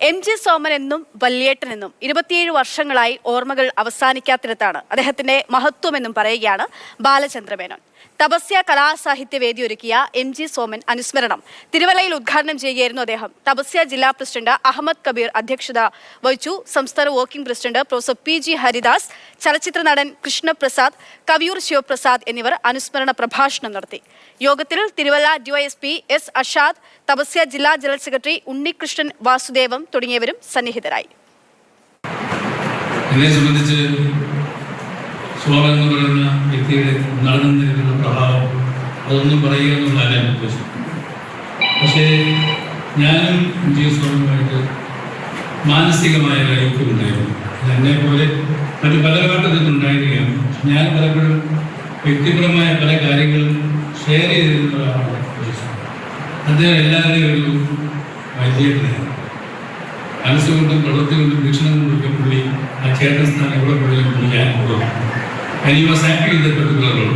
MG. Soman എന്നും വല്യേട്ടൻ എന്നും 27 വർഷങ്ങളായി ഓർമ്മകൾ അവസാനിക്കാത്തിടത്താണ് അദ്ദേഹത്തിന്റെ മഹത്വമെന്നും പറയുകയാണ് ബാലചന്ദ്രമേനോൻ. തപസ്യ കലാസാഹിത്യ വേദി ഒരുക്കിയ എം.ജി. സോമൻ അനുസ്മരണം തിരുവല്ലയിൽ ഉദ്ഘാടനം ചെയ്യുകയായിരുന്നു അദ്ദേഹം. തപസ്യ ജില്ലാ പ്രസിഡന്റ് അഹമ്മദ് കബീർ അധ്യക്ഷത വഹിച്ചു. സംസ്ഥാന working president professor PG. Haridas, ചലച്ചിത്ര നടൻ കൃഷ്ണപ്രസാദ്, കവിയൂർ ശിവപ്രസാദ് എന്നിവർ അനുസ്മരണ പ്രഭാഷണം നടത്തി. യോഗത്തിൽ തിരുവല്ല ഡിവൈഎസ്പി എസ് അഷാദ്, തപസ്യ ജില്ലാ ജനറൽ സെക്രട്ടറി ഉണ്ണികൃഷ്ണൻ വാസുദേവം തുടങ്ങിയവരും സന്നിഹിതരായി. സോമൻ എന്ന് പറയുന്ന വ്യക്തിയുടെ നടന്നിരിക്കുന്ന പ്രഭാവം അതൊന്നും പറയുക എന്നുള്ളതല്ല എൻ്റെ ഉദ്ദേശം. പക്ഷേ ഞാനും എം.ജി. സോമനുമായിട്ട് മാനസികമായ ഒരു ഐക്യമുണ്ടായിരുന്നു. എന്നെ പോലെ മറ്റു പല ഘട്ടത്തിലുണ്ടായിരിക്കുകയാണ്. ഞാൻ പലപ്പോഴും വ്യക്തിപരമായ പല കാര്യങ്ങളും ഷെയർ ചെയ്തിരുന്ന ഒരാളാണ് അദ്ദേഹം. എല്ലാവരെയും ഒരു വല്യേട്ടനായിരുന്നു. മനസ്സുകൊണ്ടും പ്രവൃത്തി കൊണ്ടും വീക്ഷണം കൊണ്ടൊക്കെ പുള്ളി ആ ചേട്ടൻ സ്ഥാനം എവിടെ പോയാലും പുള്ളി ഞാൻ പോകും. And he was happy with the particular role.